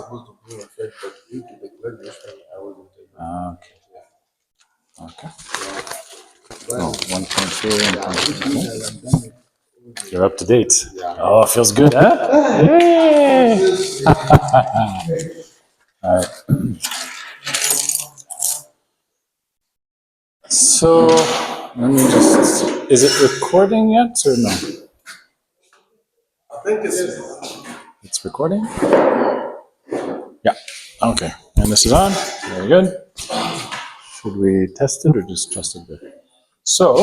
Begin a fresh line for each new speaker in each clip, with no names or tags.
supposed to bring a friend, but due to the graduation, I wasn't able.
Okay. Okay. Oh, 1.3, 1.3. You're up to date. Oh, feels good, huh? Yay! All right. So, let me just, is it recording yet or no?
I think
It's recording? Yeah. Okay. And this is on. Very good. Should we test it or just trust it there? So,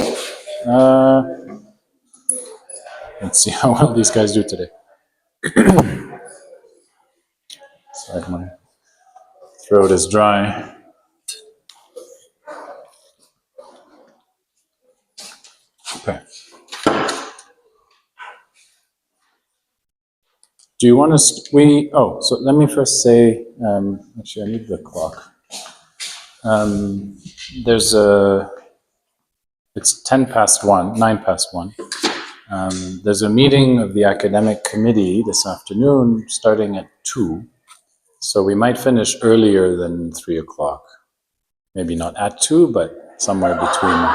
let's see how well these guys do today. Sorry, my throat is dry. Okay. Do you want to, so let me first say, actually I need the clock. There's it's 9 past 1. There's a meeting of the academic committee this afternoon starting at 2. So we might finish earlier than 3 o'clock. Maybe not at 2, but somewhere between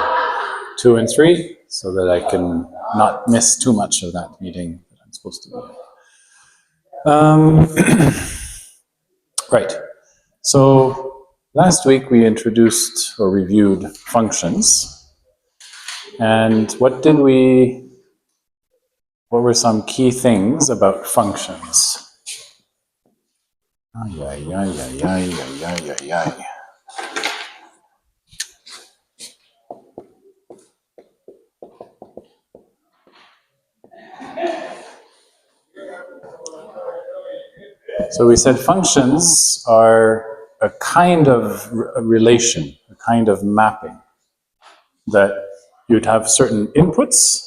2 and 3, so that I can not miss too much of that meeting that I'm supposed to be at. Right. So last week we introduced or reviewed functions. And what were some key things about functions? Ay, ay, ay, ay, ay, ay, ay, ay. So we said functions are a kind of relation, a kind of mapping, that you'd have certain inputs,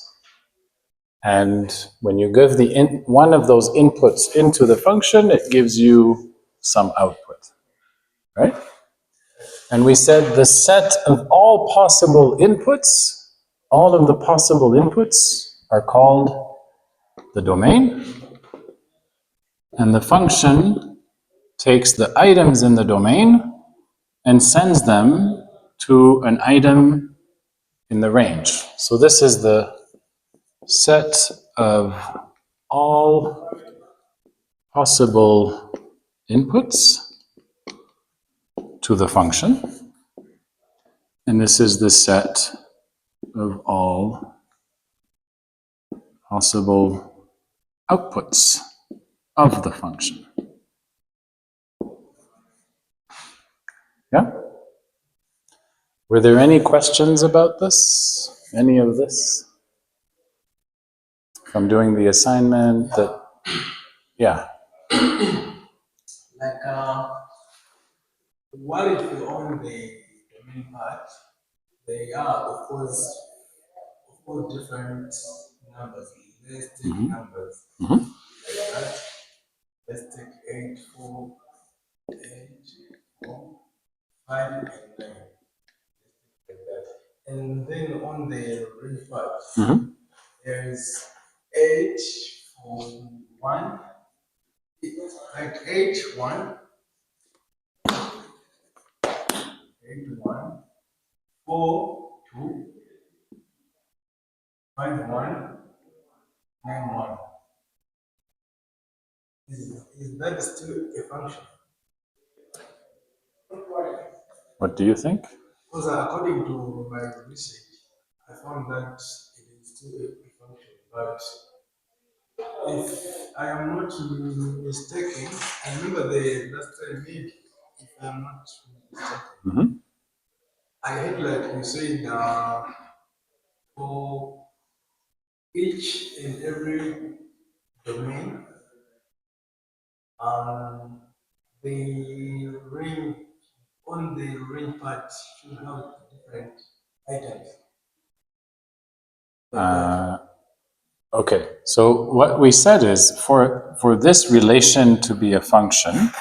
and when you give one of those inputs into the function, it gives you some output, right? And we said the set of all possible inputs, all of the possible inputs are called the domain, and the function takes the items in the domain and sends them to an item in the range. So this is the set of all possible inputs to the function, and this is the set of all possible outputs of the function. Yeah? Were there any questions about this? Any of this? From doing the assignment that, yeah.
like, what if you own the domain part? They are, of course, different numbers. Let's take numbers like that. Let's take 8, 4, 8, 4, 5, and 9. Like that. And then on the range part, there is 8 for 1, like 8, 1, 8, 1, 4, 2, 5, 1, 9, 1. Is that still a function?
What do you think?
Because according to my research, I found that it is still a function. But if I am not mistaken, I remember the last time maybe, if I am not mistaken, I heard like you said for each and every domain, the ring on the ring part should have different items.
Okay, so what we said is for this relation to be a function,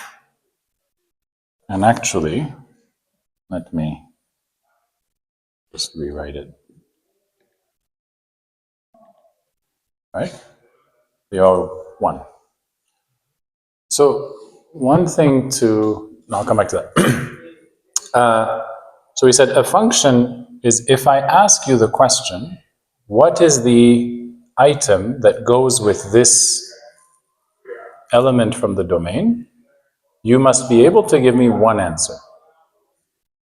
and actually, let me just rewrite it. Right? They are one. So one thing to, I'll come back to that. So we said a function is if I ask you the question, what is the item that goes with this element from the domain? You must be able to give me one answer.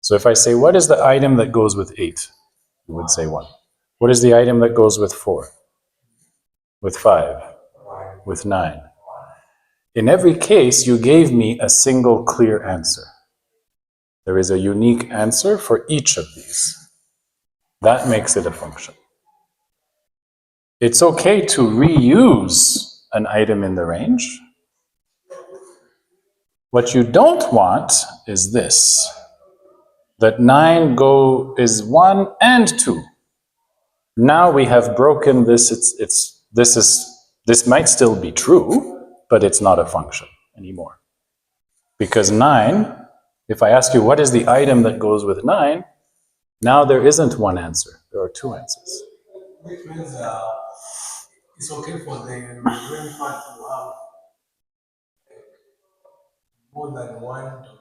So if I say, what is the item that goes with 8? You would say 1. What is the item that goes with 4? With 5? With 9? In every case, you gave me a single clear answer. There is a unique answer for each of these. That makes it a function. It's okay to reuse an item in the range. What you don't want is this, that 9 is 1 and 2. Now we have broken this. This might still be true, but it's not a function anymore. Because 9, if I ask you what is the item that goes with 9, now there isn't one answer. There are two answers.
Which means it's okay for the brain part to have more than one domain.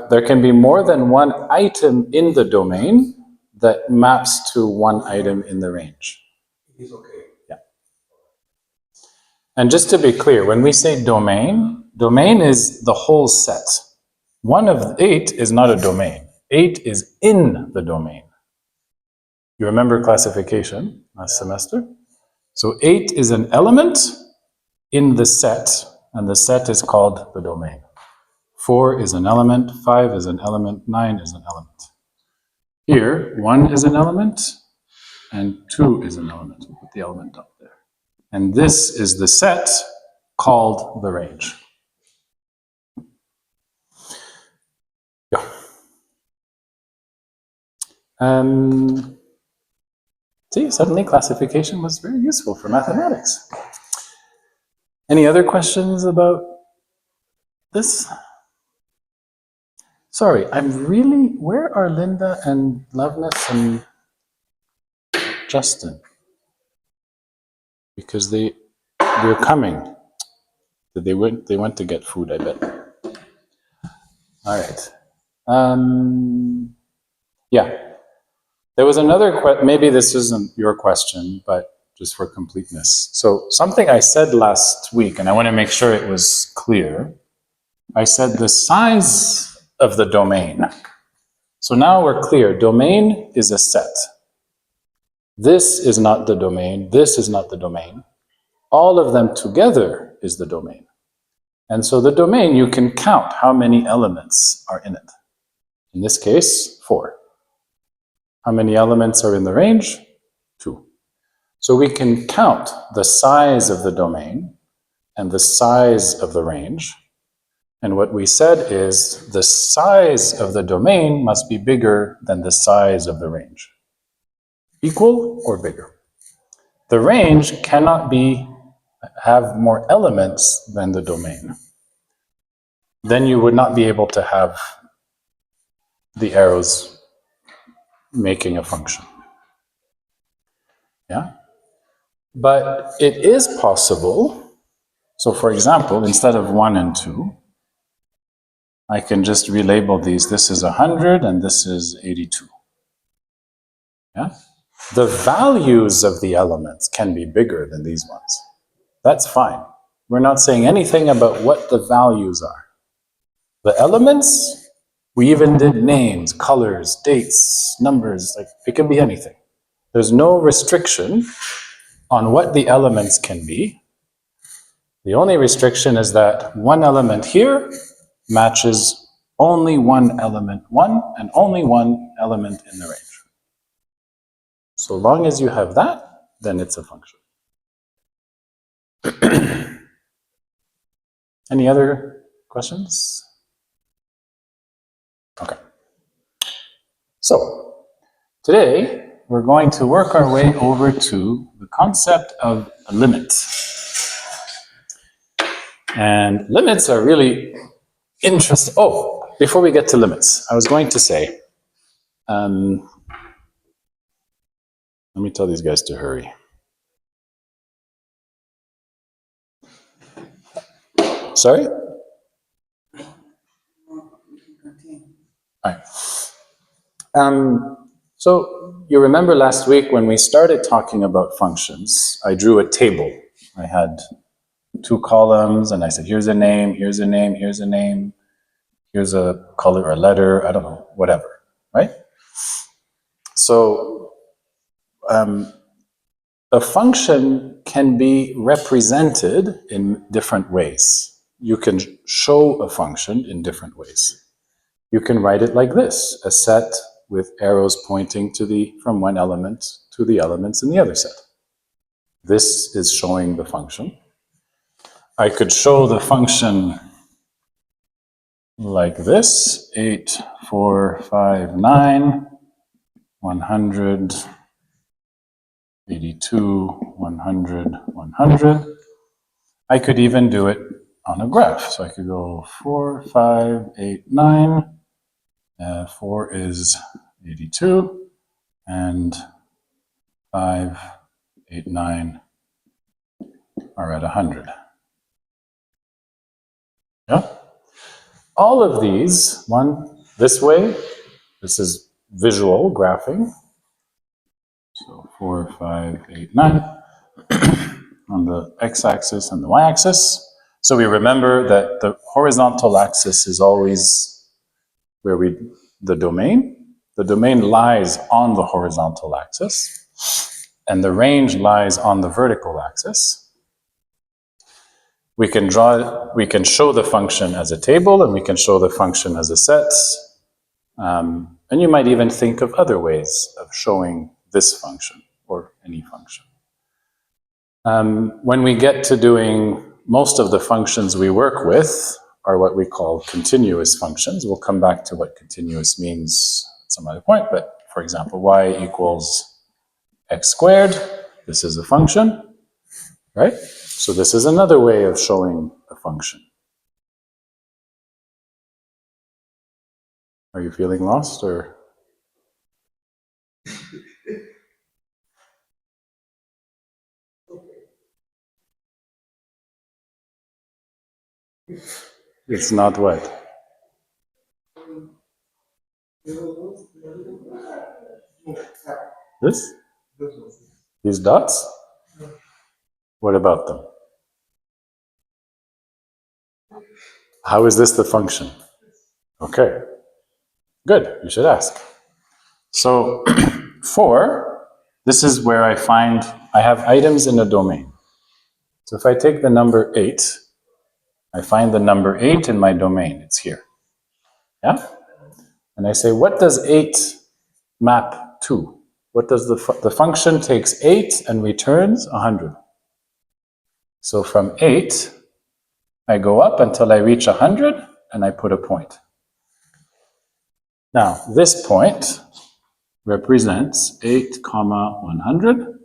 There can be more than one item in the domain that maps to one item in the range.
It is okay.
Yeah. And just to be clear, when we say domain is the whole set. 1 of 8 is not a domain. 8 is in the domain. You remember classification last semester? So 8 is an element in the set, and the set is called the domain. 4 is an element, 5 is an element, 9 is an element. Here, 1 is an element, and 2 is an element. We'll put the element up there. And this is the set called the range. Yeah. See, suddenly classification was very useful for mathematics. Any other questions about this? Sorry, where are Linda and Loveness and Justin? Because they're coming. They went to get food, I bet. All right. Yeah. There was another maybe this isn't your question, but just for completeness. So something I said last week, and I want to make sure it was clear. I said the size of the domain. So now we're clear. Domain is a set. This is not the domain. This is not the domain. All of them together is the domain. And so the domain, you can count how many elements are in it. In this case, 4. How many elements are in the range? 2. So we can count the size of the domain and the size of the range. And what we said is the size of the domain must be bigger than the size of the range. Equal or bigger. The range cannot have more elements than the domain. Then you would not be able to have the arrows making a function. Yeah? But it is possible. So for example, instead of 1 and 2, I can just relabel these. This is 100 and this is 82. Yeah? The values of the elements can be bigger than these ones. That's fine. We're not saying anything about what the values are. The elements, we even did names, colors, dates, numbers, like it can be anything. There's no restriction on what the elements can be. The only restriction is that one element here matches only one element 1 and only one element in the range. So long as you have that, then it's a function. Any other questions? Okay. So today we're going to work our way over to the concept of a limit. And limits are really interesting. Oh, before we get to limits, I was going to say, let me tell these guys to hurry. Sorry? All right. So you remember last week when we started talking about functions, I drew a table. I had 2 columns and I said, here's a name, here's a name, here's a name, here's a color or letter, I don't know, whatever, right? So a function can be represented in different ways. You can show a function in different ways. You can write it like this, a set with arrows pointing from one element to the elements in the other set. This is showing the function. I could show the function like this, 8, 4, 5, 9, 100, 82, 100, 100. I could even do it on a graph. So I could go 4, 5, 8, 9. 4 is 82, and 5, 8, 9 are at 100. Yeah? All of these, one this way, this is visual graphing. So 4, 5, 8, 9 on the x-axis and the y-axis. So we remember that the horizontal axis is always where the domain. The domain lies on the horizontal axis, and the range lies on the vertical axis. We can show the function as a table, and we can show the function as a set. And you might even think of other ways of showing this function or any function. When we get to doing most of the functions we work with are what we call continuous functions. We'll come back to what continuous means at some other point, but for example, y equals x squared. This is a function, right? So this is another way of showing a function. Are you feeling lost or? It's not what? This? These dots? What about them? How is this the function? Okay, good, you should ask. So 4, this is where I have items in a domain. So if I take the number 8, I find the number 8 in my domain, it's here. Yeah? And I say, what does 8 map to? What does the function takes 8 and returns 100. So from 8, I go up until I reach 100, and I put a point. Now, this point represents 8, 100.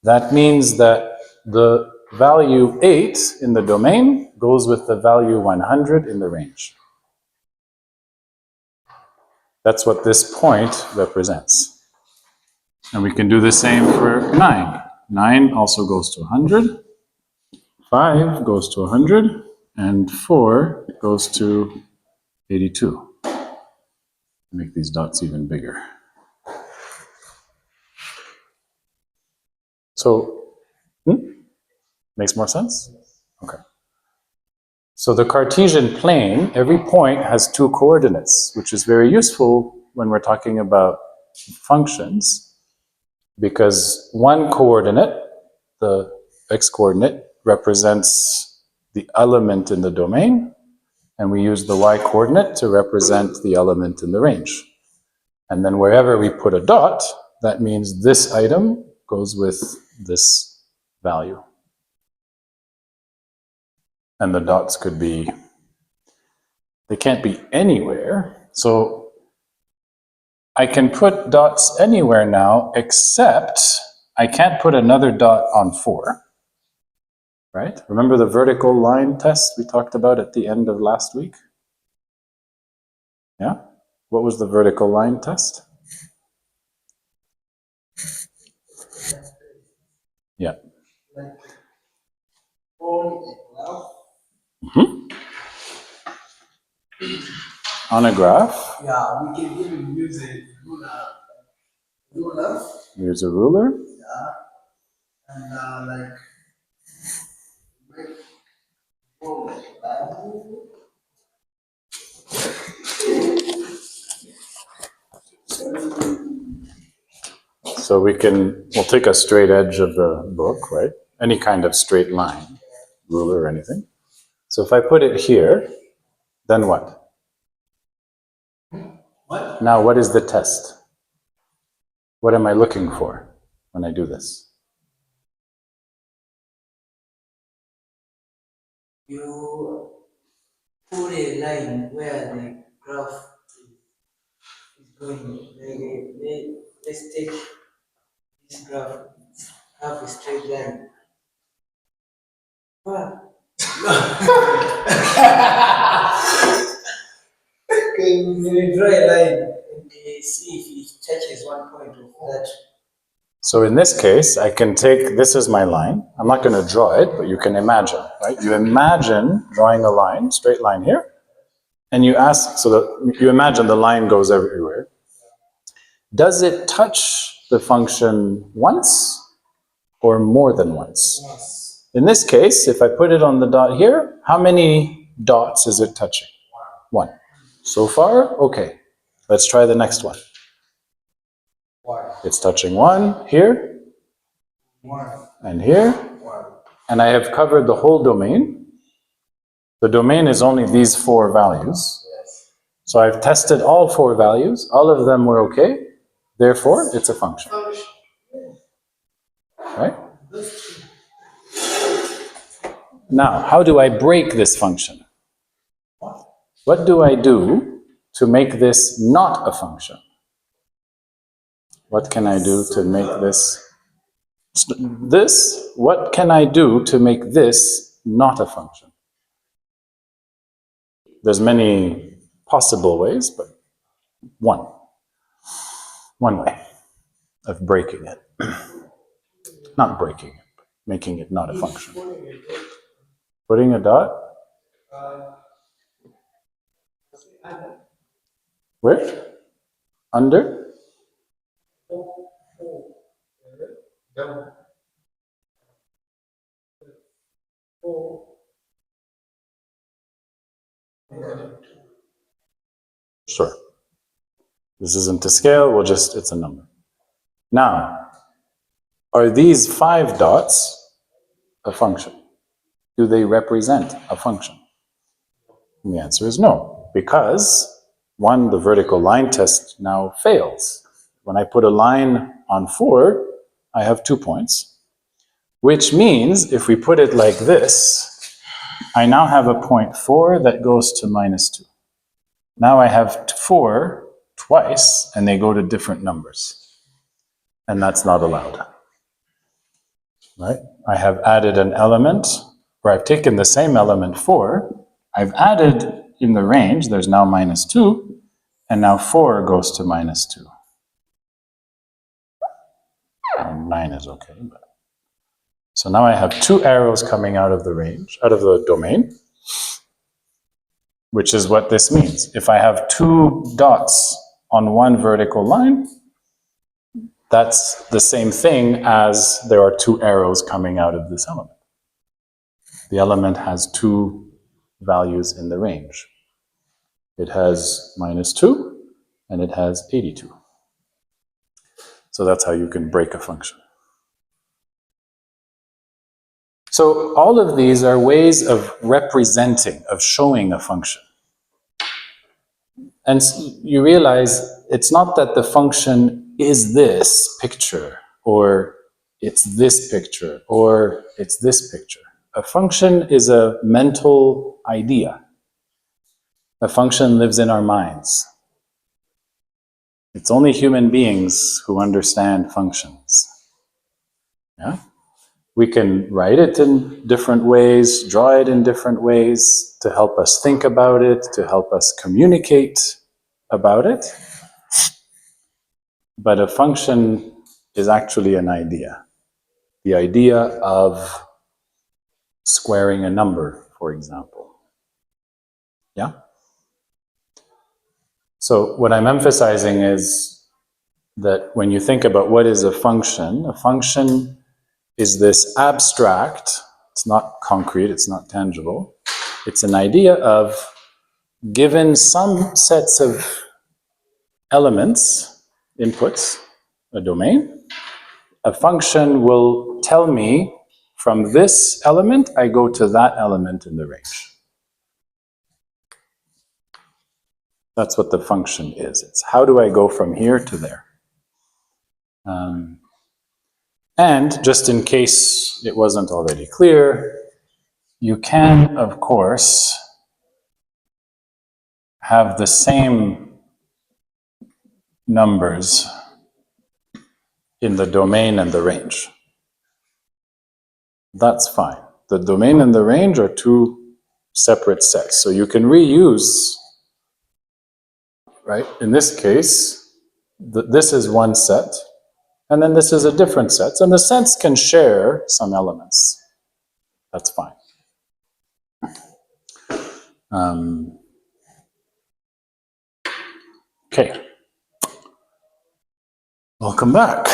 That means that the value 8 in the domain goes with the value 100 in the range. That's what this point represents. And we can do the same for 9. 9 also goes to 100. 5 goes to 100. And 4 goes to 82. Make these dots even bigger. So, makes more sense? Okay. So the Cartesian plane, every point has 2 coordinates, which is very useful when we're talking about functions, because one coordinate, the x-coordinate, represents the element in the domain, and we use the y-coordinate to represent the element in the range. And then wherever we put a dot, that means this item goes with this value. And the dots could be, they can't be anywhere. So I can put dots anywhere now, except I can't put another dot on 4. Right? Remember the vertical line test we talked about at the end of last week? Yeah? What was the vertical line test? Yeah. on a graph.
Yeah, we can even use a ruler.
Here's a ruler.
Yeah, and like make roll like that.
So we'll take a straight edge of the book, right? Any kind of straight line, ruler or anything. So if I put it here, then what?
What?
Now what is the test? What am I looking for when I do this?
You put a line where the graph is going. Let's take this graph, have a straight line. Ah, okay, we draw a line and see if it touches one point of that.
So in this case, I can take, this is my line. I'm not going to draw it, but you can imagine, right? You imagine drawing a line, straight line here, and you ask, so that you imagine the line goes everywhere. Does it touch the function once or more than once?
Yes.
In this case, if I put it on the dot here, how many dots is it touching? One. So far, okay. Let's try the next one.
One.
It's touching one here,
One.
and here,
One.
and I have covered the whole domain. The domain is only these 4 values.
Yes.
So I've tested all 4 values. All of them were okay. Therefore, it's a function. Right? Now, how do I break this function? What do I do to make this not a function? What can I do to make this... what can I do to make this not a function? There's many possible ways, but one way of breaking it. Not breaking it, but making it not a function. Putting a dot? Where? Under?
Down.
Sure. This isn't to scale, it's a number. Now, are these 5 dots a function? Do they represent a function? And the answer is no, because the vertical line test now fails. When I put a line on 4, I have 2 points, which means if we put it like this, I now have a point 4 that goes to -2. Now I have 4 twice, and they go to different numbers. And that's not allowed. Right? I have added an element, where I've taken the same element 4, I've added in the range, there's now -2, and now 4 goes to -2. 9 is okay. So now I have 2 arrows coming out of the range, out of the domain, which is what this means. If I have 2 dots on one vertical line, that's the same thing as there are 2 arrows coming out of this element. The element has 2 values in the range. It has -2 and it has 82. So that's how you can break a function. So all of these are ways of representing, of showing a function. And you realize it's not that the function is this picture, or it's this picture, or it's this picture. A function is a mental idea. A function lives in our minds. It's only human beings who understand functions. Yeah? We can write it in different ways, draw it in different ways to help us think about it, to help us communicate about it. But a function is actually an idea. The idea of squaring a number, for example. Yeah? So what I'm emphasizing is that when you think about what is a function is this abstract, it's not concrete, it's not tangible. It's an idea of, given some sets of elements, inputs, a domain, a function will tell me from this element, I go to that element in the range. That's what the function is. It's how do I go from here to there? And just in case it wasn't already clear, you can, of course, have the same numbers in the domain and the range. That's fine. The domain and the range are two separate sets. So you can reuse, right? In this case, this is one set, and then this is a different set. And the sets can share some elements. That's fine. Okay. Welcome back.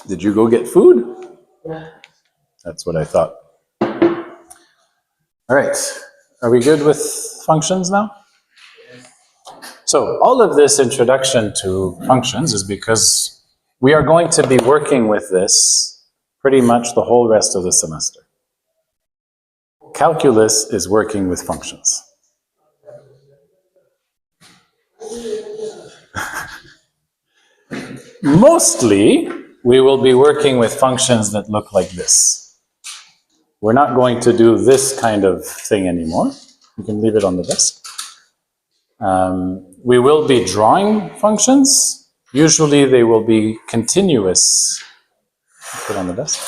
Did you go get food?
Yeah.
That's what I thought. All right. Are we good with functions now? So all of this introduction to functions is because we are going to be working with this pretty much the whole rest of the semester. Calculus is working with functions. Mostly, we will be working with functions that look like this. We're not going to do this kind of thing anymore. You can leave it on the desk. We will be drawing functions. Usually they will be continuous. Put it on the desk.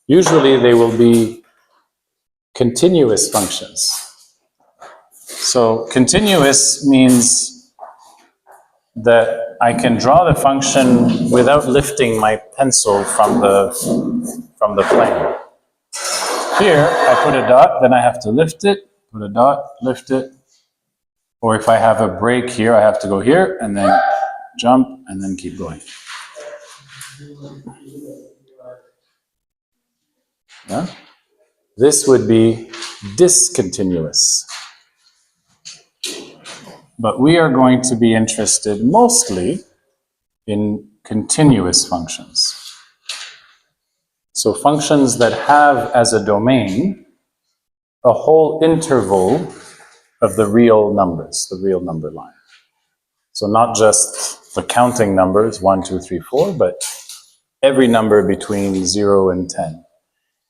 Usually they will be continuous functions. So continuous means that I can draw the function without lifting my pencil from the plane. Here, I put a dot, then I have to lift it, put a dot, lift it. Or if I have a break here, I have to go here and then jump and then keep going. Yeah? This would be discontinuous. But we are going to be interested mostly in continuous functions. So functions that have as a domain a whole interval of the real numbers, the real number line. So not just the counting numbers, 1, 2, 3, 4, but every number between 0 and 10.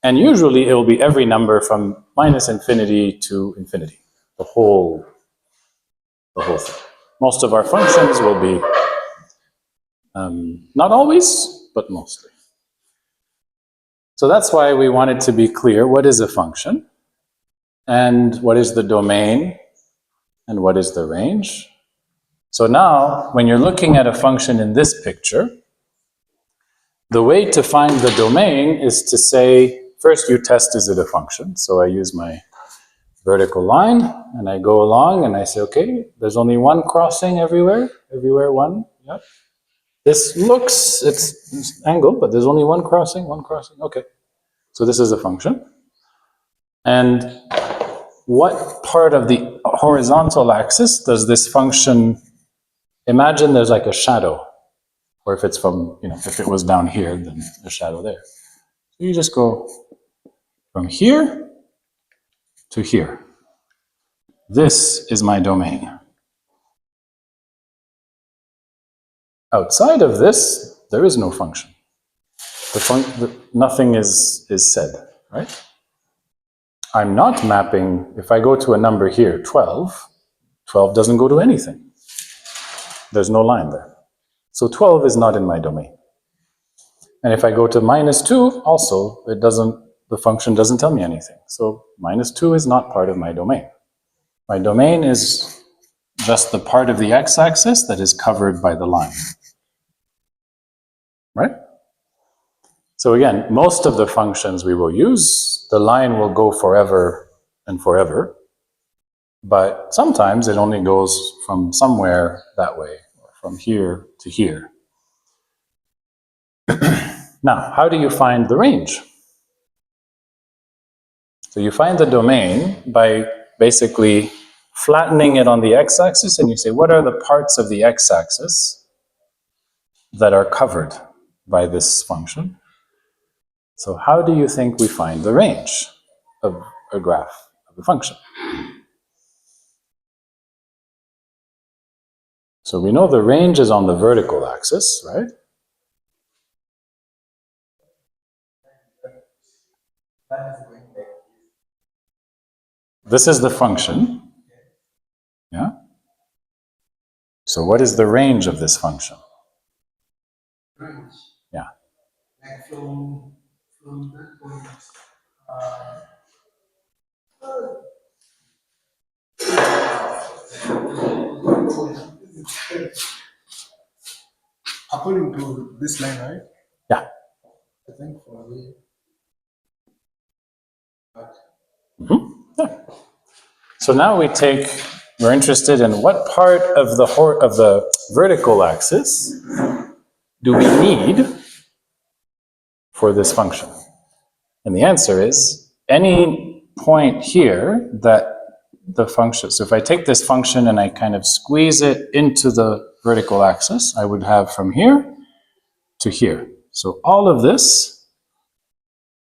And usually it will be every number from minus infinity to infinity, the whole thing. Most of our functions will be, not always, but mostly. So that's why we wanted to be clear, what is a function? And what is the domain? And what is the range? So now, when you're looking at a function in this picture, the way to find the domain is to say, first you test, is it a function? So I use my vertical line, and I go along, and I say, okay, there's only one crossing everywhere one, yep. This looks, it's angled, but there's only one crossing, okay. So this is a function. And what part of the horizontal axis does this function, imagine there's like a shadow, or if it's from, if it was down here, then a shadow there. So you just go from here to here. This is my domain. Outside of this, there is no function. Nothing is said, right? I'm not mapping, if I go to a number here, 12 doesn't go to anything. There's no line there. So 12 is not in my domain. And if I go to -2, also, the function doesn't tell me anything. So -2 is not part of my domain. My domain is just the part of the x-axis that is covered by the line. Right? So again, most of the functions we will use, the line will go forever and forever. but sometimes it only goes from somewhere that way, or from here to here. Now, how do you find the range? So you find the domain by basically flattening it on the x-axis, and you say, what are the parts of the x-axis that are covered by this function? So how do you think we find the range of a graph of a function? So we know the range is on the vertical axis, right? This is the function. Yeah? So what is the range of this function?
Range.
Yeah.
Like from that point, according to this line, right?
Yeah.
I think for me.
Yeah. So now we're interested in what part of the vertical axis do we need for this function? And the answer is any point here that the function, so if I take this function and I kind of squeeze it into the vertical axis, I would have from here to here. So all of this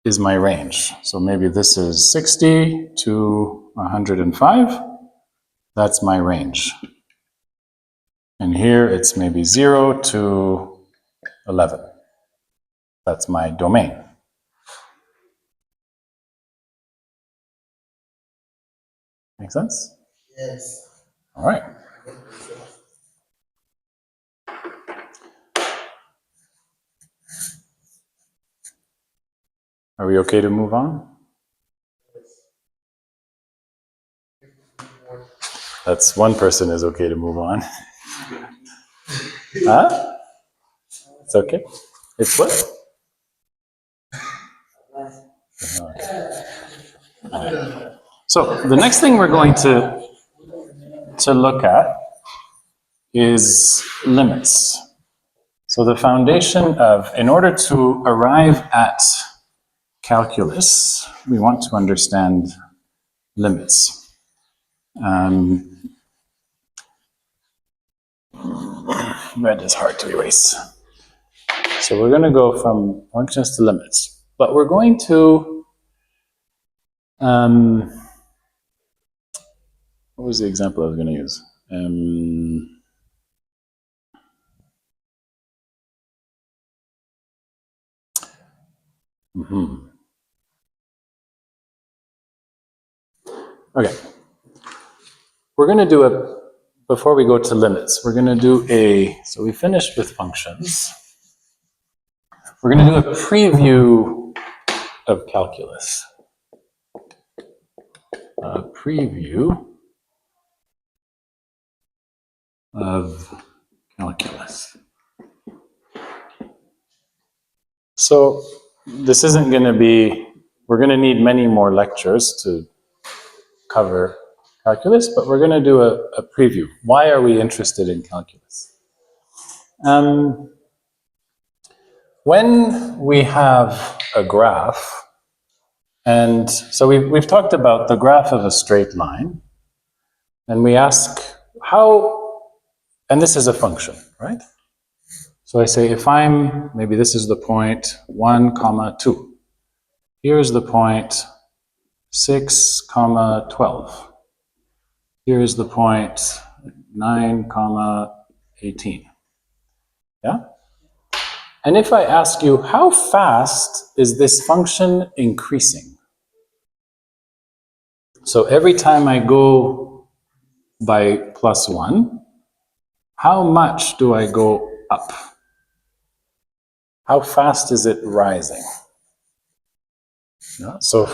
is my range. So maybe this is 60 to 105. That's my range. And here it's maybe 0 to 11. That's my domain. Make sense?
Yes.
All right. Are we okay to move on? That's one person is okay to move on. Huh? It's okay? It's what? Okay. So the next thing we're going to look at is limits. So the foundation of, in order to arrive at calculus, we want to understand limits. Red is hard to erase. So we're going to go from functions to limits. But we're going to, what was the example I was going to use? Okay. We're going to do before we go to limits, we're going to do so we finished with functions. We're going to do a preview of calculus. A preview of calculus. So this isn't going to be, we're going to need many more lectures to cover calculus, but we're going to do a preview. Why are we interested in calculus? When we have a graph, and so we've talked about the graph of a straight line, and we ask how, and this is a function, right? So I say maybe this is the point 1, 2. Here's the point 6, 12. Here's the point 9, 18. Yeah? And if I ask you, how fast is this function increasing? So every time I go by +1, how much do I go up? How fast is it rising? Yeah? So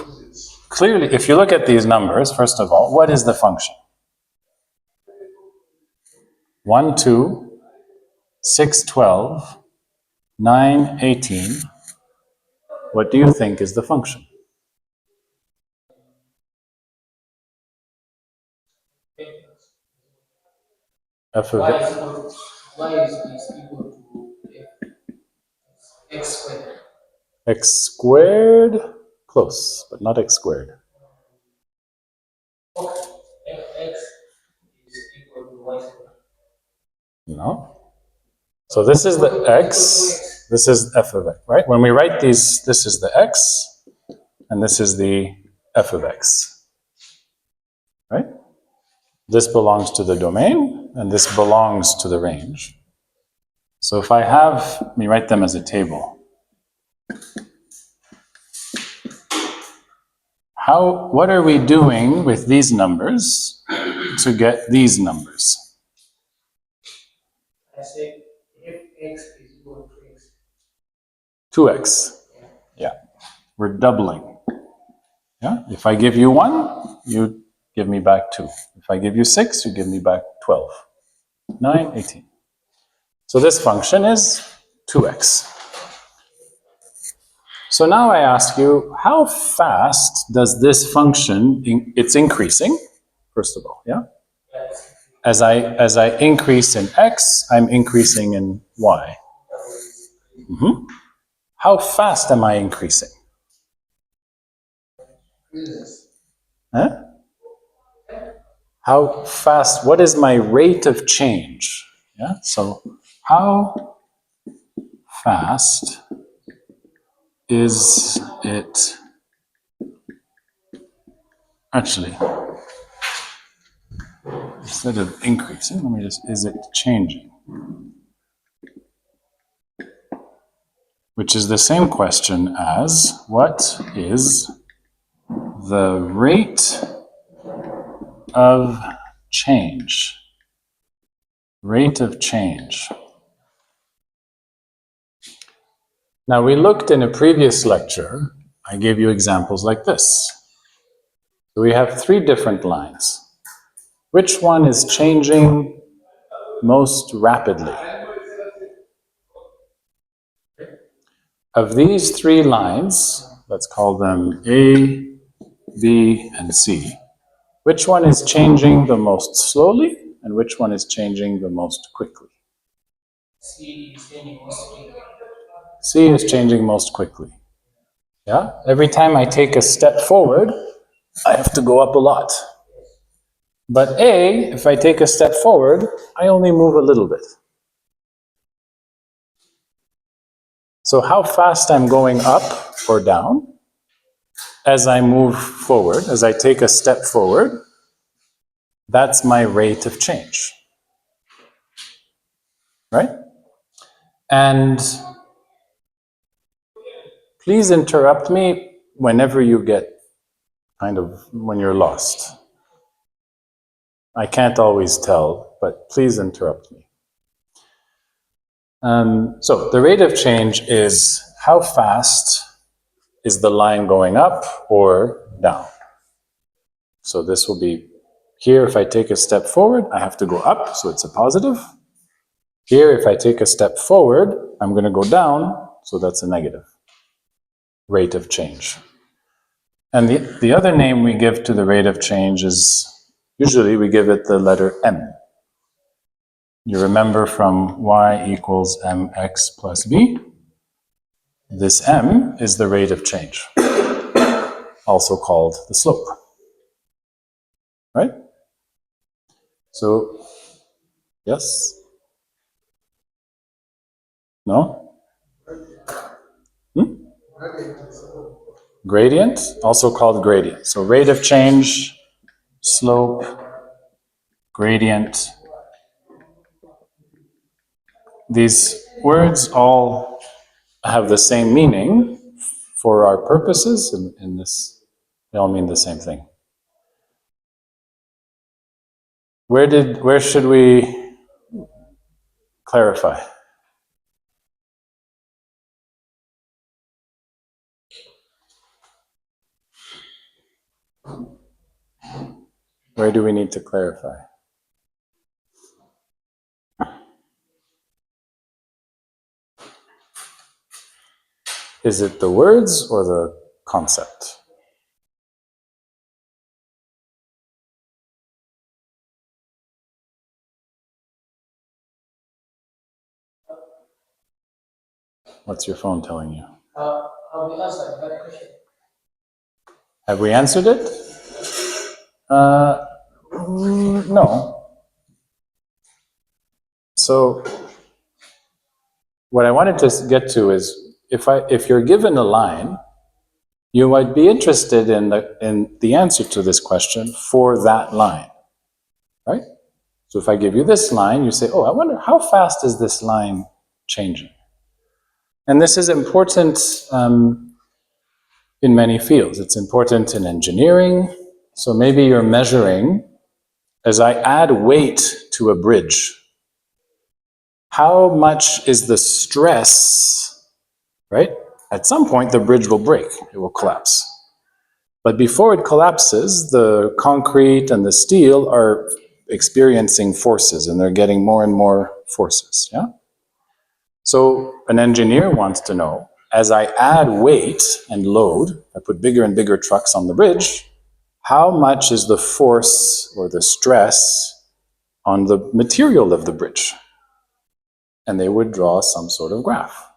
clearly, if you look at these numbers, first of all, what is the function? 1, 2, 6, 12, 9, 18. What do you think is the function? f of
y
x.
is equal, y is equal to x squared.
X squared, close, but not x squared.
Okay, x is equal to y squared.
No. So this is the x, this is f of x, right? When we write these, this is the x, and this is the f of x, right? This belongs to the domain, and this belongs to the range. So if I have, let me write them as a table. What are we doing with these numbers to get these numbers?
I say if x is equal to x.
2x. Yeah. We're doubling. Yeah. If I give you 1, you give me back 2. If I give you 6, you give me back 12. 9, 18. So this function is 2x. So now I ask you, how fast does this function, it's increasing, first of all, yeah? As I increase in x, I'm increasing in y. Mm-hmm. How fast am I increasing? Huh? How fast, what is my rate of change? Yeah, so how fast is it, actually, instead of increasing, let me just, is it changing? Which is the same question as, what is the rate of change? Rate of change. Now, we looked in a previous lecture, I gave you examples like this. So we have 3 different lines. Which one is changing most rapidly? Of these 3 lines, let's call them A, B, and C, which one is changing the most slowly and which one is changing the most quickly?
C is changing most quickly.
C is changing most quickly. Yeah? Every time I take a step forward, I have to go up a lot. But A, if I take a step forward, I only move a little bit. So how fast I'm going up or down as I move forward, as I take a step forward, that's my rate of change. Right? And please interrupt me whenever you get when you're lost. I can't always tell, but please interrupt me. So the rate of change is how fast is the line going up or down. So this will be here, if I take a step forward, I have to go up, so it's a positive. Here, if I take a step forward, I'm going to go down, so that's a negative rate of change. And the other name we give to the rate of change is, usually we give it the letter m. You remember from y equals mx plus b? This m is the rate of change, also called the slope. Right? So, yes? No? Gradient, also called gradient. So rate of change, slope, gradient. These words all have the same meaning for our purposes in this. They all mean the same thing. Where should we clarify? Where do we need to clarify? Is it the words or the concept? What's your phone telling you?
Have we answered that question?
Have we answered it? No. So what I wanted to get to is if you're given a line, you might be interested in the answer to this question for that line, right? So if I give you this line, you say, oh, I wonder how fast is this line changing? And this is important in many fields. It's important in engineering. So maybe you're measuring, as I add weight to a bridge, how much is the stress, right? At some point, the bridge will break, it will collapse. But before it collapses, the concrete and the steel are experiencing forces, and they're getting more and more forces, yeah? So an engineer wants to know, as I add weight and load, I put bigger and bigger trucks on the bridge, how much is the force or the stress on the material of the bridge? And they would draw some sort of graph.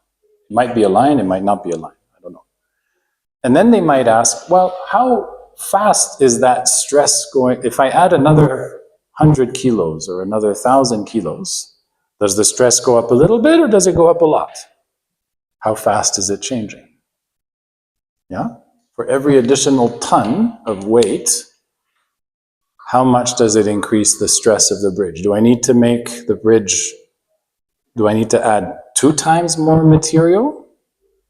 It might be a line, it might not be a line, I don't know. And then they might ask, well, how fast is that stress going? If I add another 100 kilos or another 1,000 kilos, does the stress go up a little bit or does it go up a lot? How fast is it changing? Yeah? For every additional ton of weight, how much does it increase the stress of the bridge? Do I need to make the bridge, do I need to add 2 times more material?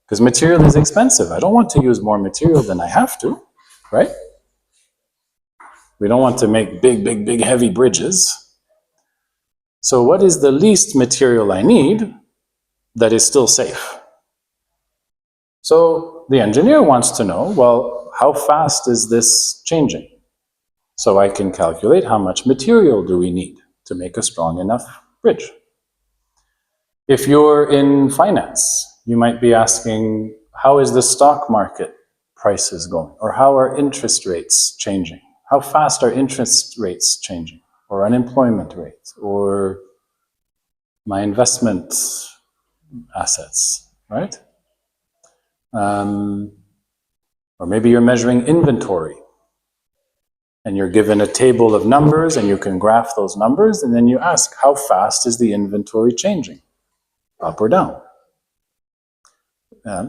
Because material is expensive. I don't want to use more material than I have to, right? We don't want to make big, heavy bridges. So what is the least material I need that is still safe? So the engineer wants to know, well, how fast is this changing? So I can calculate how much material do we need to make a strong enough bridge. If you're in finance, you might be asking, how is the stock market prices going? Or how are interest rates changing? How fast are interest rates changing? Or unemployment rate? Or my investment assets, right? Or maybe you're measuring inventory and you're given a table of numbers and you can graph those numbers and then you ask, how fast is the inventory changing? Up or down?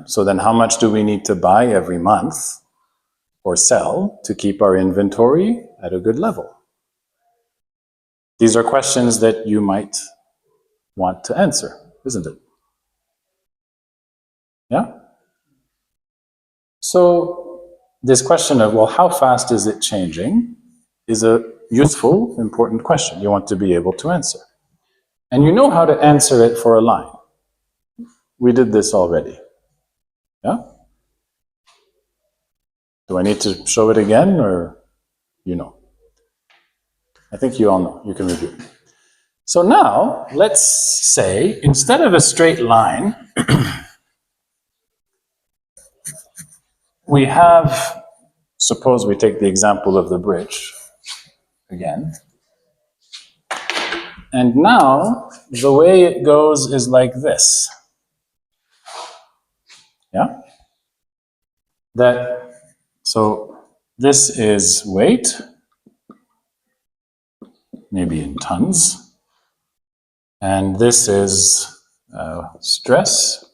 So then how much do we need to buy every month or sell to keep our inventory at a good level? These are questions that you might want to answer, isn't it? Yeah? So this question of, well, how fast is it changing is a useful, important question you want to be able to answer. And you know how to answer it for a line. We did this already. Yeah? Do I need to show it again, or you know? I think you all know. You can review. So now, let's say, instead of a straight line, we have, suppose we take the example of the bridge again. And now, the way it goes is like this. Yeah? So this is weight, maybe in tons. And this is stress.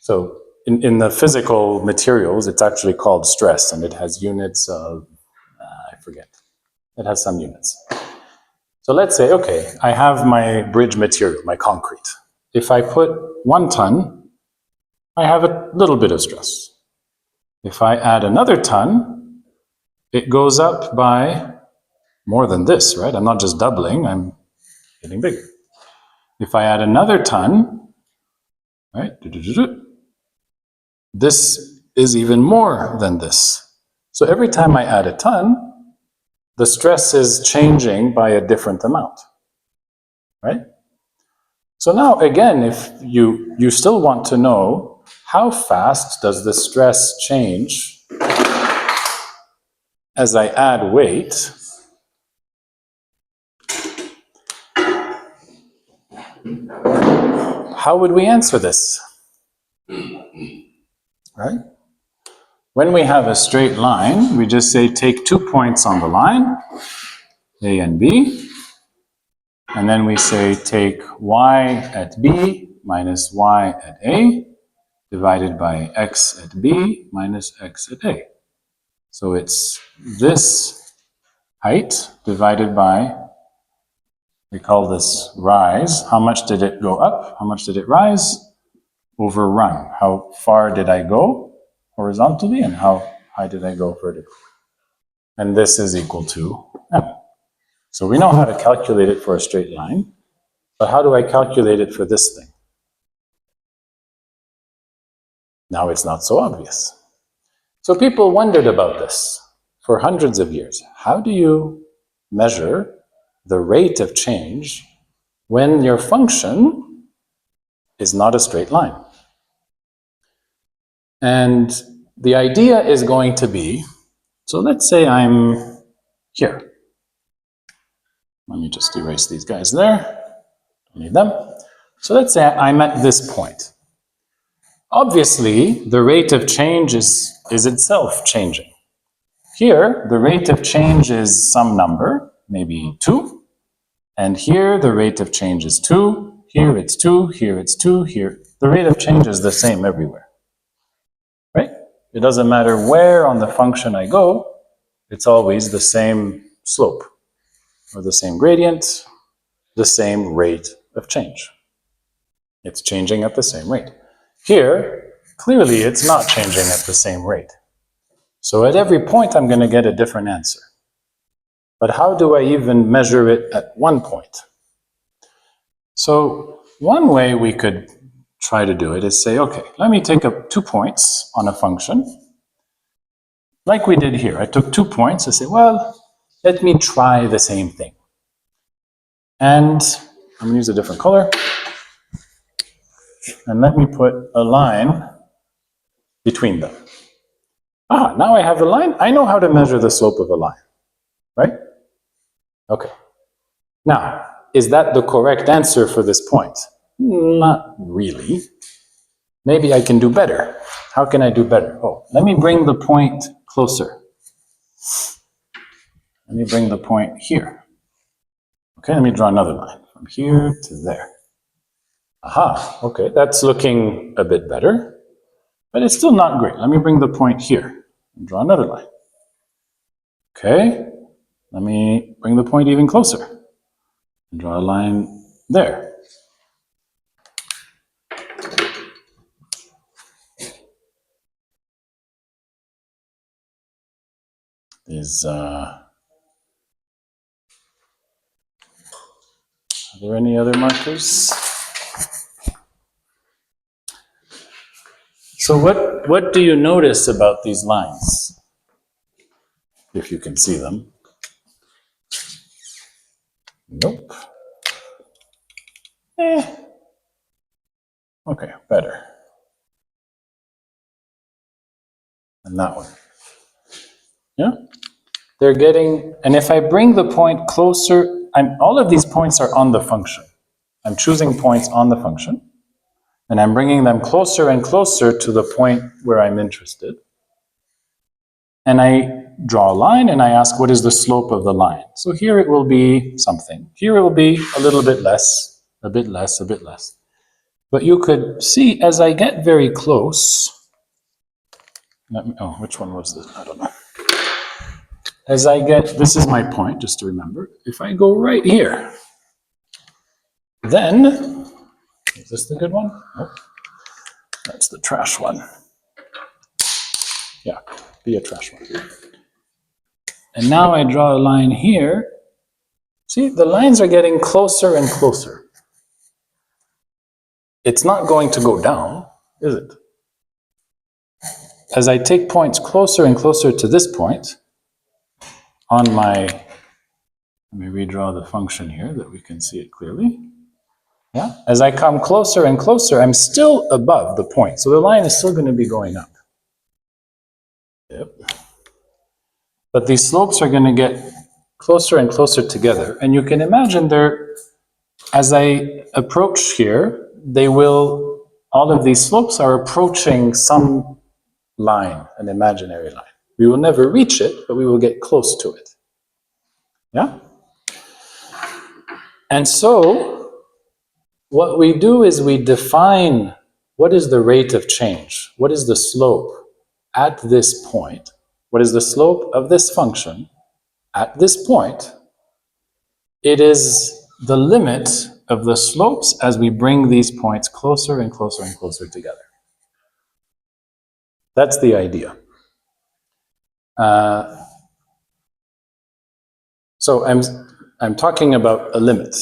So in the physical materials, it's actually called stress, and it has units of, I forget. It has some units. So let's say, okay, I have my bridge material, my concrete. If I put 1 ton, I have a little bit of stress. If I add another ton, it goes up by more than this, right? I'm not just doubling, I'm getting bigger. If I add another ton, right? This is even more than this. So every time I add a ton, the stress is changing by a different amount, right? So now, again, if you still want to know how fast does the stress change as I add weight, how would we answer this? Right? When we have a straight line, we just say take 2 points on the line, A and B, and then we say take y at B minus y at A divided by x at B minus x at A. So it's this height divided by, we call this rise. How much did it go up? How much did it rise? Over run. How far did I go horizontally and how high did I go vertically? And this is equal to m. So we know how to calculate it for a straight line, but how do I calculate it for this thing? Now it's not so obvious. So people wondered about this for hundreds of years. How do you measure the rate of change when your function is not a straight line? And the idea is going to be, so let's say I'm here. Let me just erase these guys there. Don't need them. So let's say I'm at this point. Obviously, the rate of change is itself changing. Here, the rate of change is some number, maybe 2. And here, the rate of change is 2. Here it's 2. Here it's 2. Here. The rate of change is the same everywhere. Right? It doesn't matter where on the function I go, it's always the same slope, or the same gradient, the same rate of change. It's changing at the same rate. Here, clearly it's not changing at the same rate. So at every point I'm going to get a different answer. But how do I even measure it at one point? So one way we could try to do it is say, okay, let me take up 2 points on a function. Like we did here. I took 2 points. I say, well, let me try the same thing. And I'm going to use a different color. And let me put a line between them. Now I have a line. I know how to measure the slope of a line, right? Okay. Now, is that the correct answer for this point? Not really. Maybe I can do better. How can I do better? Oh, let me bring the point closer. Let me bring the point here. Okay, let me draw another line from here to there. Okay, that's looking a bit better, but it's still not great. Let me bring the point here and draw another line. Okay, let me bring the point even closer and draw a line there. Are there any other markers? So what do you notice about these lines? If you can see them. Nope. Okay, better. And that one. Yeah? They're getting, and if I bring the point closer, all of these points are on the function. I'm choosing points on the function, and I'm bringing them closer and closer to the point where I'm interested. And I draw a line and I ask, what is the slope of the line? So here it will be something. Here it will be a little bit less, a bit less, a bit less. But you could see as I get very close, which one was this? I don't know. As I get, this is my point, just to remember. If I go right here, then, is this the good one? Nope. That's the trash one. Yeah, be a trash one. And now I draw a line here. See, the lines are getting closer and closer. It's not going to go down, is it? As I take points closer and closer to this point, on my, let me redraw the function here that we can see it clearly. Yeah, as I come closer and closer, I'm still above the point. So the line is still going to be going up. Yep. But these slopes are going to get closer and closer together. And you can imagine as I approach here, all of these slopes are approaching some line, an imaginary line. We will never reach it, but we will get close to it. Yeah? And so, what we do is we define what is the rate of change, what is the slope at this point, what is the slope of this function at this point. It is the limit of the slopes as we bring these points closer and closer and closer together. That's the idea. So I'm talking about a limit.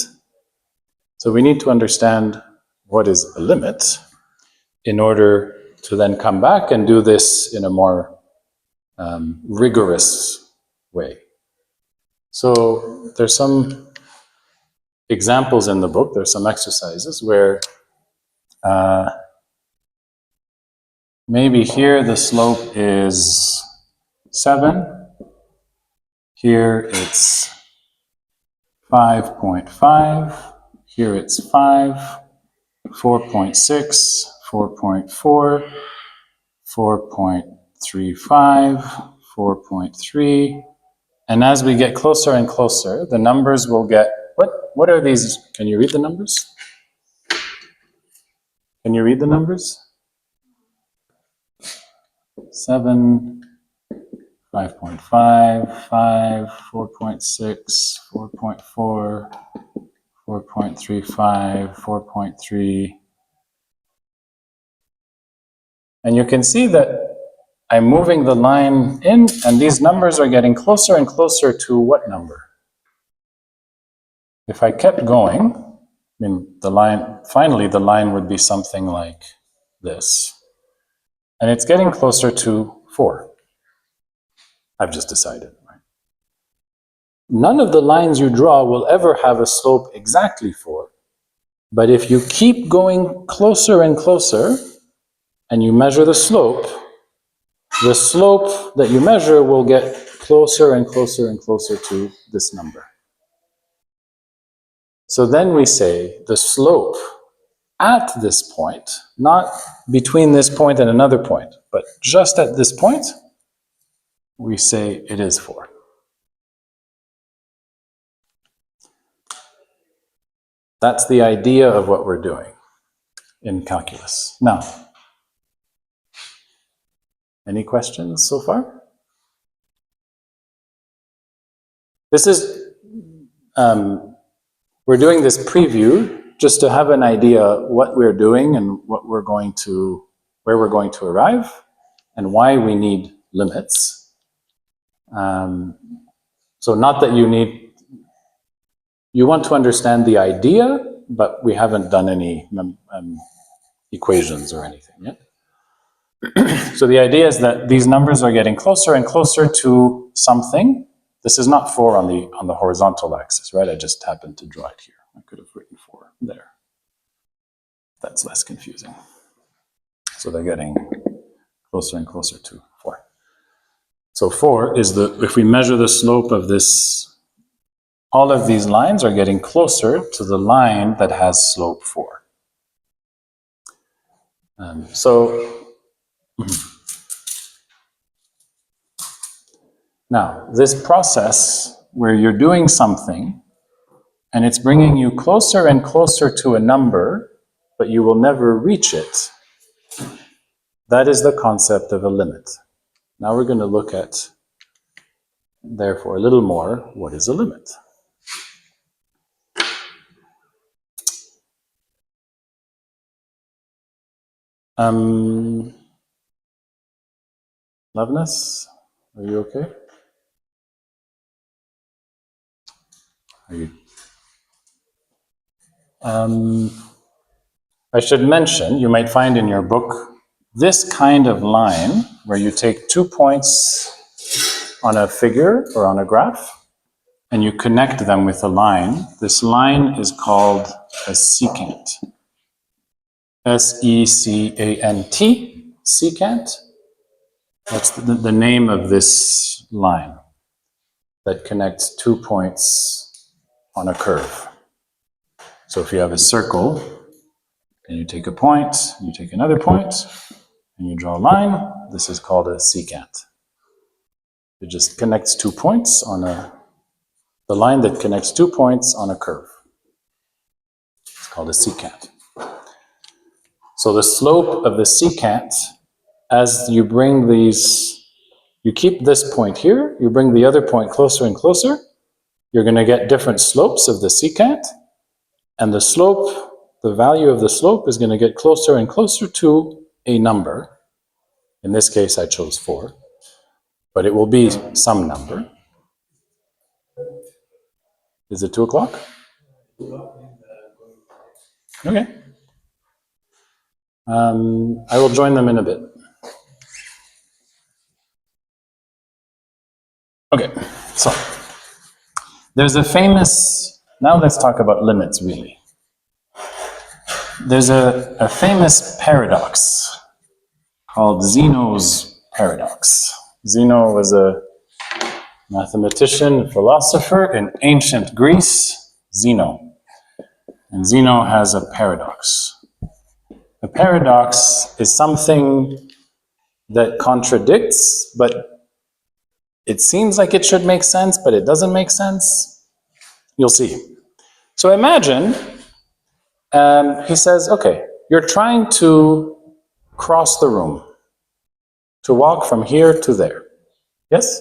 So we need to understand what is a limit in order to then come back and do this in a more rigorous way. So there's some examples in the book, there's some exercises where maybe here the slope is 7, here it's 5.5, here it's 5, 4.6, 4.4, 4.35, 4.3, and as we get closer and closer, the numbers will get, what are these? Can you read the numbers? Can you read the numbers? 7, 5.5, 5, 4.6, 4.4, 4.35, 4.3. And you can see that I'm moving the line in, and these numbers are getting closer and closer to what number? If I kept going, I mean, finally the line would be something like this. And it's getting closer to 4. I've just decided. Right? None of the lines you draw will ever have a slope exactly 4. But if you keep going closer and closer, and you measure the slope that you measure will get closer and closer and closer to this number. So then we say the slope at this point, not between this point and another point, but just at this point, we say it is 4. That's the idea of what we're doing in calculus. Now, any questions so far? This is, we're doing this preview just to have an idea what we're doing and where we're going to arrive and why we need limits. So not that you want to understand the idea, but we haven't done any equations or anything yet. So the idea is that these numbers are getting closer and closer to something. This is not 4 on the horizontal axis, right? I just happened to draw it here. I could have written 4 there. That's less confusing. So they're getting closer and closer to 4. So 4 is if we measure the slope of this, all of these lines are getting closer to the line that has slope 4. Now, this process where you're doing something and it's bringing you closer and closer to a number, but you will never reach it, that is the concept of a limit. Now we're going to look at, therefore, a little more, what is a limit? Loveness, are you okay? I should mention, you might find in your book, this kind of line where you take 2 points on a figure or on a graph and you connect them with a line. This line is called a secant. S-E-C-A-N-T, secant. That's the name of this line that connects 2 points on a curve. So if you have a circle And you take a point, you take another point, and you draw a line. This is called a secant. It just connects 2 points on the line that connects 2 points on a curve. It's called a secant. So the slope of the secant, as you bring these, you keep this point here, you bring the other point closer and closer, you're going to get different slopes of the secant, and the slope, the value of the slope is going to get closer and closer to a number. In this case, I chose 4, but it will be some number. Is it 2 o'clock? Okay. I will join them in a bit. Okay, so there's a famous, now let's talk about limits really. There's a famous paradox called Zeno's paradox. Zeno was a mathematician, philosopher in ancient Greece, Zeno. And Zeno has a paradox. A paradox is something that contradicts, but it seems like it should make sense, but it doesn't make sense. You'll see. So imagine, he says, okay, you're trying to cross the room, to walk from here to there. Yes?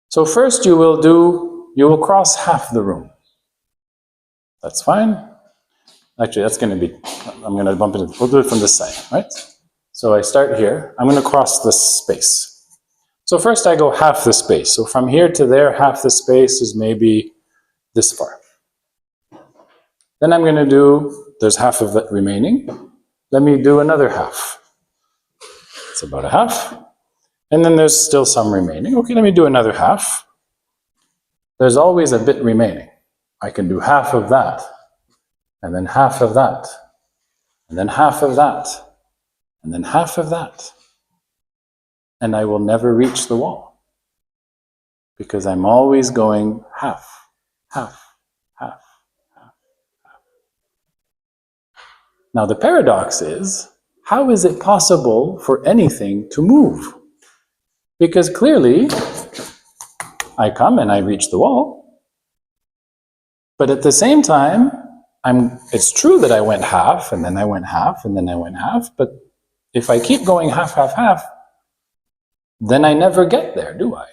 So first you will cross half the room. That's fine. Actually, that's going to be, I'm going to bump into, we'll do it from this side, right? So I start here. I'm going to cross this space. So first I go half the space. So from here to there, half the space is maybe this far. Then I'm going to do, there's half of it remaining. Let me do another half. It's about a half. And then there's still some remaining. Okay, let me do another half. There's always a bit remaining. I can do half of that, and then half of that, and then half of that, and then half of that. And I will never reach the wall because I'm always going half, half, half, half, half. Now the paradox is, how is it possible for anything to move? Because clearly, I come and I reach the wall. But at the same time, it's true that I went half, and then I went half, and then I went half, but if I keep going half, half, half, then I never get there, do I?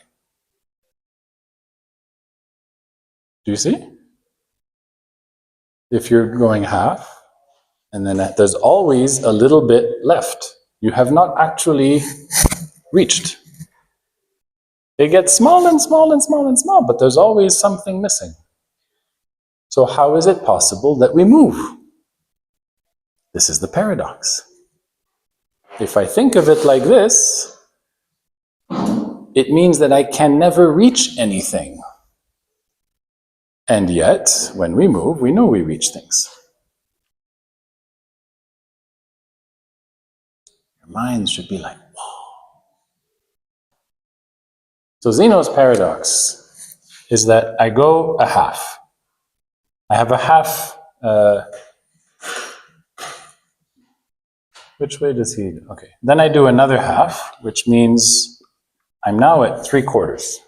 Do you see? If you're going half, and then there's always a little bit left. You have not actually reached. It gets small and small and small and small, but there's always something missing. So how is it possible that we move? This is the paradox. If I think of it like this, it means that I can never reach anything. And yet, when we move, we know we reach things. Your minds should be like, whoa. So Zeno's paradox is that I go a half. I have a half, which way does he, okay. Then I do another half, which means I'm now at 3/4.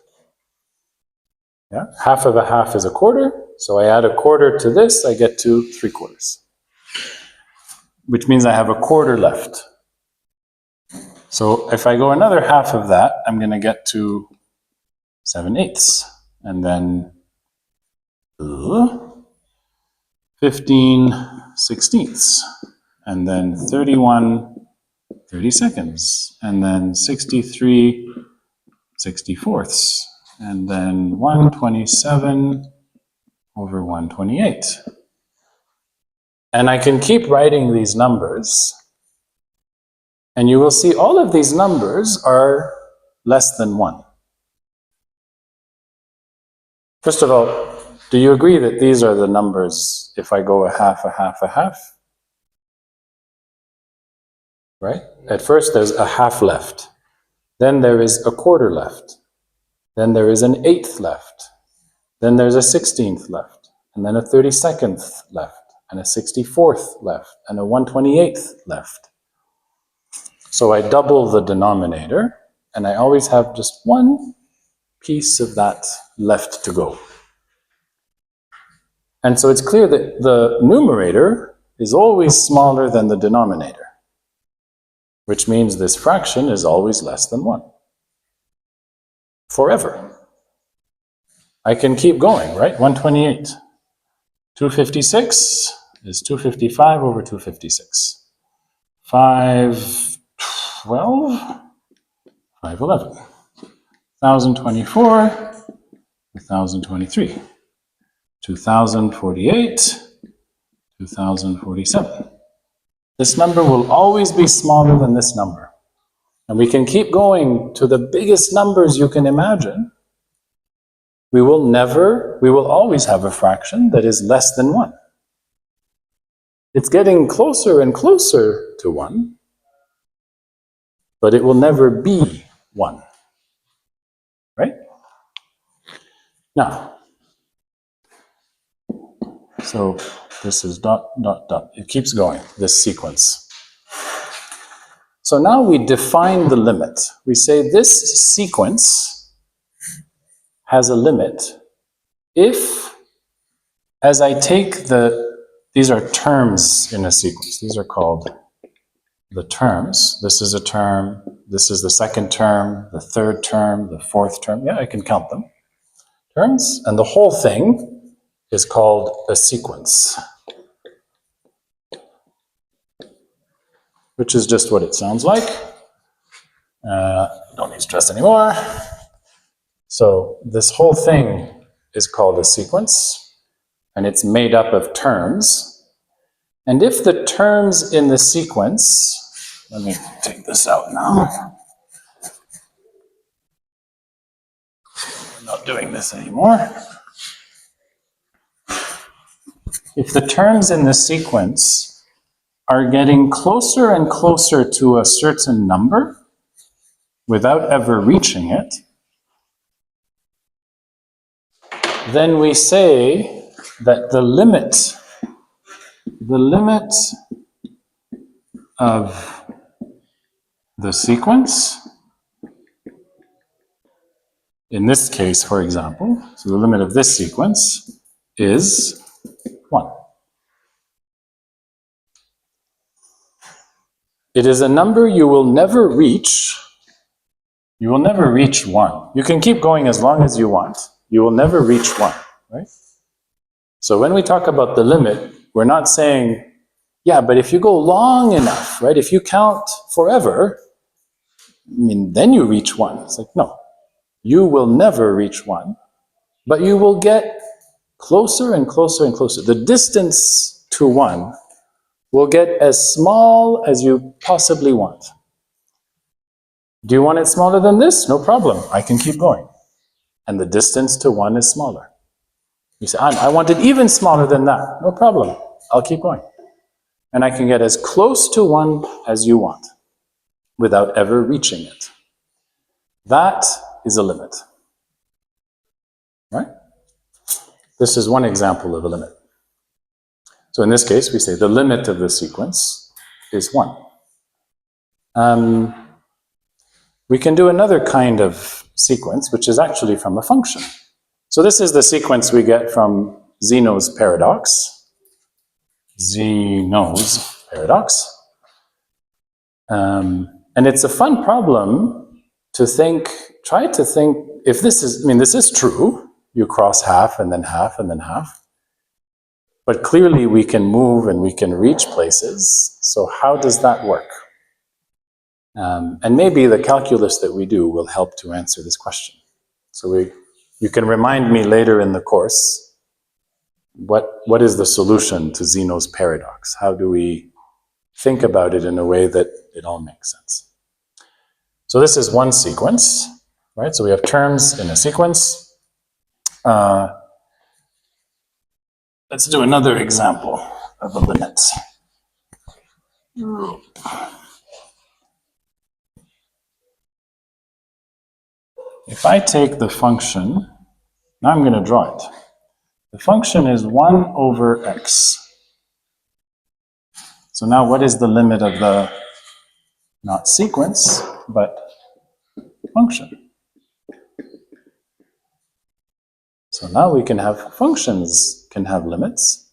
Yeah, half of a half is a quarter, so I add a quarter to this, I get to 3/4. Which means I have a quarter left. So if I go another half of that, I'm going to get to 7/8. And then 15/16, and then 31/32, and then 63/64, and then 127/128. And I can keep writing these numbers, and you will see all of these numbers are less than 1. First of all, do you agree that these are the numbers if I go a half, a half, a half? Right? At first there's a half left. Then there is a quarter left. Then there is an 1/8 left. Then there's a 16th left. And then a 32nd left. and a 64th left, and a 128th left. So I double the denominator, and I always have just one piece of that left to go. And so it's clear that the numerator is always smaller than the denominator, which means this fraction is always less than 1. Forever. I can keep going, right? 128. 256 is 255 over 256. 512, 511. 1024, 1023. 2048, 2047. This number will always be smaller than this number. And we can keep going to the biggest numbers you can imagine. We will always have a fraction that is less than 1. It's getting closer and closer to 1, but it will never be 1. Right? Now, so this is dot, dot, dot. It keeps going, this sequence. So now we define the limit. We say this sequence has a limit if, as I take these are terms in a sequence. These are called the terms. This is a term, this is the second term, the third term, the fourth term. Yeah, I can count them. Terms, and the whole thing is called a sequence, which is just what it sounds like. Don't need to stress anymore. So this whole thing is called a sequence, and it's made up of terms. And if the terms in the sequence, let me take this out now. We're not doing this anymore. If the terms in the sequence are getting closer and closer to a certain number without ever reaching it, then we say that the limit of the sequence, in this case, for example, so the limit of this sequence is 1. It is a number you will never reach. You will never reach 1. You can keep going as long as you want. You will never reach 1, right? So when we talk about the limit, we're not saying, yeah, but if you go long enough, right? If you count forever, then you reach 1. It's like, no, you will never reach 1, but you will get closer and closer and closer. The distance to 1 will get as small as you possibly want. Do you want it smaller than this? No problem. I can keep going. And the distance to 1 is smaller. You say, I want it even smaller than that. No problem. I'll keep going. And I can get as close to 1 as you want without ever reaching it. That is a limit. Right? This is one example of a limit. So in this case, we say the limit of the sequence is 1. We can do another kind of sequence, which is actually from a function. So this is the sequence we get from Zeno's paradox. Zeno's paradox. And it's a fun problem to try to think, if this is, this is true, you cross half and then half and then half. But clearly we can move and we can reach places. So how does that work? And maybe the calculus that we do will help to answer this question. So you can remind me later in the course, what is the solution to Zeno's paradox? How do we think about it in a way that it all makes sense? So this is one sequence, right? So we have terms in a sequence. Let's do another example of a limit. If I take the function, now I'm going to draw it. The function is 1 over x. So now what is the limit of the, not sequence, but function? So now we can have functions can have limits.